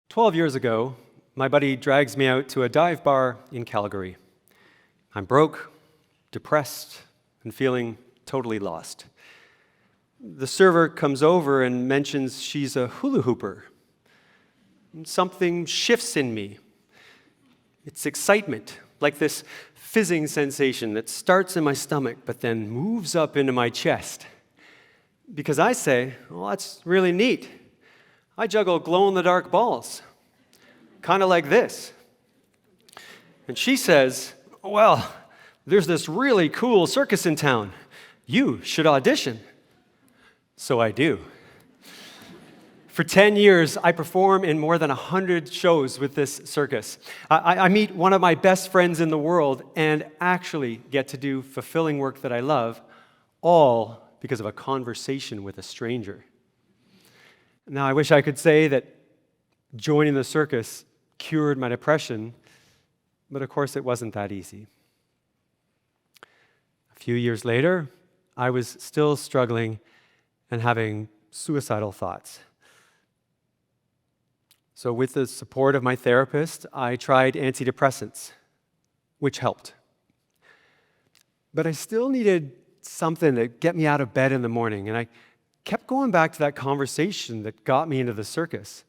12 years ago, my buddy drags me out to a dive bar in Calgary. I'm broke, depressed, and feeling totally lost. The server comes over and mentions she's a hula hooper. Something shifts in me. It's excitement, like this fizzing sensation that starts in my stomach but then moves up into my chest. Because I say, well, that's really neat. I juggle glow-in-the-dark balls, kind of like this. And she says, well, there's this really cool circus in town. You should audition. So I do. For 10 years, I perform in more than 100 shows with this circus. I meet one of my best friends in the world and actually get to do fulfilling work that I love, all because of a conversation with a stranger. Now, I wish I could say that joining the circus cured my depression, but of course it wasn't that easy. A few years later, I was still struggling and having suicidal thoughts. So with the support of my therapist, I tried antidepressants, which helped. But I still needed something to get me out of bed in the morning, and I kept going back to that conversation that got me into the circus.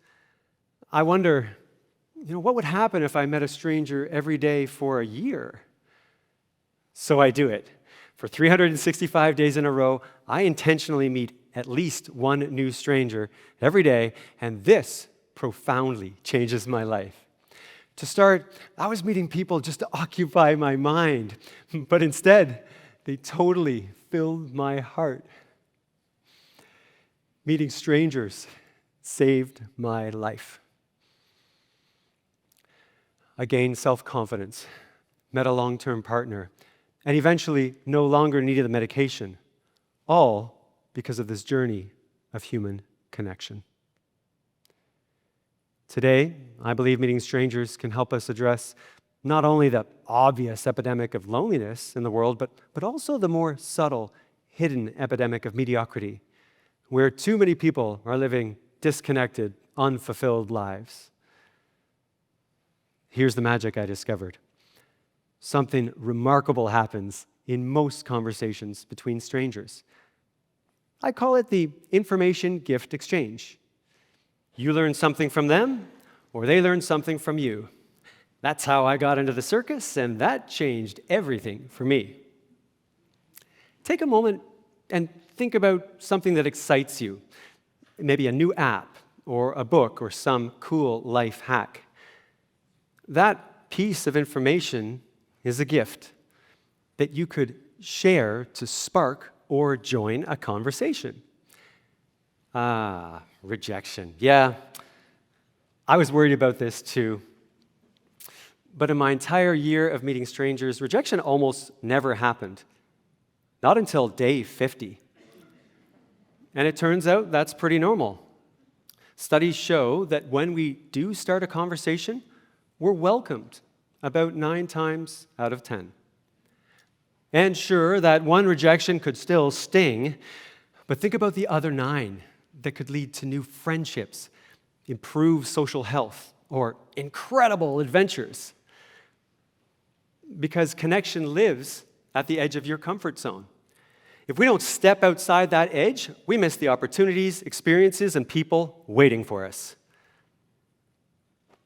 I wonder, what would happen if I met a stranger every day for a year? So I do it. For 365 days in a row, I intentionally meet at least one new stranger every day, and this profoundly changes my life. To start, I was meeting people just to occupy my mind, but instead, they totally filled my heart. Meeting strangers saved my life. I gained self-confidence, met a long-term partner, and eventually no longer needed the medication, all because of this journey of human connection. Today, I believe meeting strangers can help us address not only the obvious epidemic of loneliness in the world, but also the more subtle, hidden epidemic of mediocrity, where too many people are living disconnected, unfulfilled lives. Here's the magic I discovered. Something remarkable happens in most conversations between strangers. I call it the information gift exchange. You learn something from them, or they learn something from you. That's how I got into the circus, and that changed everything for me. Take a moment and think about something that excites you, maybe a new app, or a book, or some cool life hack. That piece of information is a gift that you could share to spark or join a conversation. Rejection. Yeah, I was worried about this too. But in my entire year of meeting strangers, rejection almost never happened. Not until day 50. And it turns out that's pretty normal. Studies show that when we do start a conversation, we're welcomed about 9 times out of 10. And sure, that one rejection could still sting, but think about the other 9 that could lead to new friendships, improved social health, or incredible adventures. Because connection lives at the edge of your comfort zone. If we don't step outside that edge, we miss the opportunities, experiences, and people waiting for us.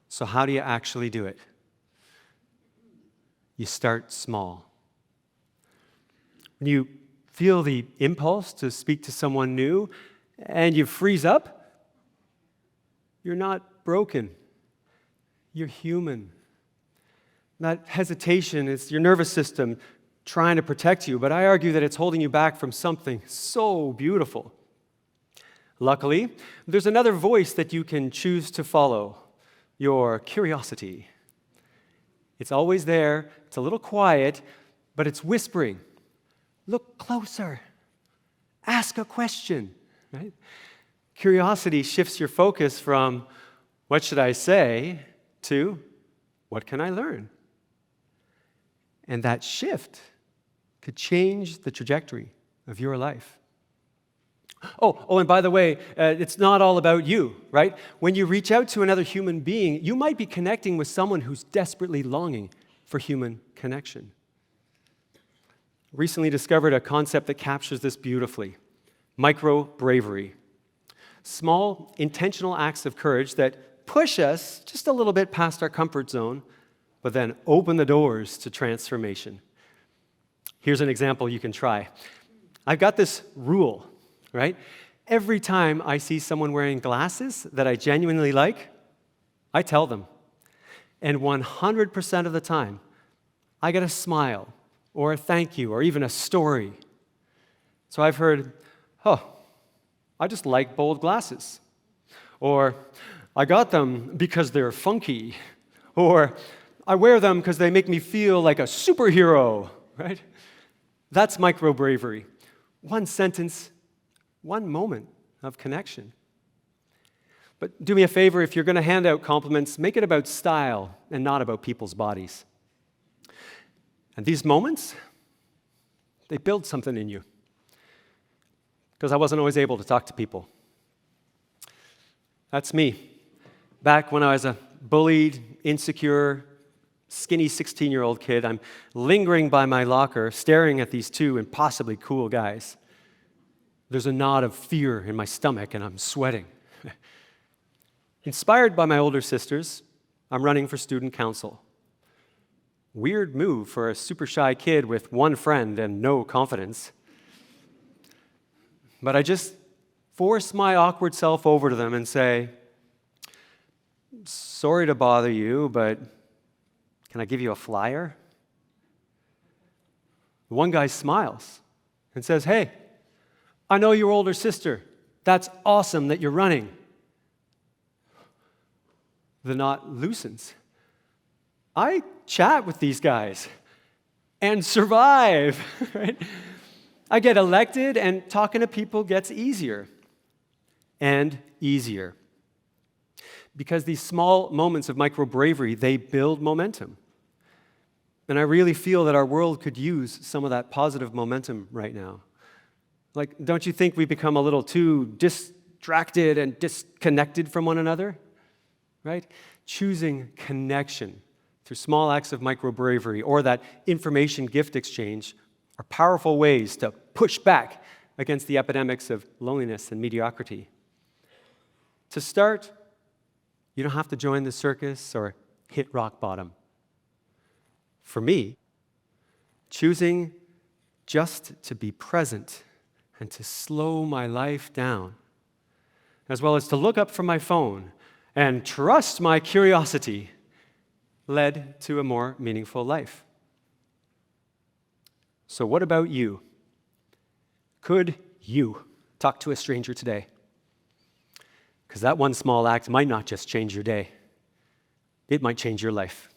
So how do you actually do it? You start small. When you feel the impulse to speak to someone new and you freeze up, you're not broken. You're human. That hesitation is your nervous system trying to protect you, but I argue that it's holding you back from something so beautiful. Luckily, there's another voice that you can choose to follow, your curiosity. It's always there, it's a little quiet, but it's whispering. Look closer. Ask a question, right? Curiosity shifts your focus from what should I say to what can I learn? And that shift could change the trajectory of your life. Oh, and by the way, it's not all about you, right? When you reach out to another human being, you might be connecting with someone who's desperately longing for human connection. Recently discovered a concept that captures this beautifully: micro-bravery. Small, intentional acts of courage that push us just a little bit past our comfort zone, but then open the doors to transformation. Here's an example you can try. I've got this rule, right? Every time I see someone wearing glasses that I genuinely like, I tell them. And 100% of the time, I get a smile or a thank you or even a story. So I've heard, I just like bold glasses. Or, I got them because they're funky. Or, I wear them because they make me feel like a superhero, right? That's micro-bravery. One sentence, one moment of connection. But do me a favor, if you're going to hand out compliments, make it about style and not about people's bodies. And these moments, they build something in you. Because I wasn't always able to talk to people. That's me. Back when I was a bullied, insecure, skinny 16-year-old kid, I'm lingering by my locker, staring at these two impossibly cool guys. There's a knot of fear in my stomach, and I'm sweating. Inspired by my older sisters, I'm running for student council. Weird move for a super shy kid with one friend and no confidence. But I just force my awkward self over to them and say, sorry to bother you, but can I give you a flyer? The one guy smiles and says, hey, I know your older sister. That's awesome that you're running. The knot loosens. I chat with these guys and survive, right? I get elected, and talking to people gets easier and easier. Because these small moments of micro-bravery, they build momentum. And I really feel that our world could use some of that positive momentum right now. Like, don't you think we become a little too distracted and disconnected from one another? Right? Choosing connection through small acts of micro-bravery or that information gift exchange are powerful ways to push back against the epidemics of loneliness and mediocrity. To start, you don't have to join the circus or hit rock bottom. For me, choosing just to be present and to slow my life down, as well as to look up from my phone and trust my curiosity, led to a more meaningful life. So what about you? Could you talk to a stranger today? Because that one small act might not just change your day. It might change your life.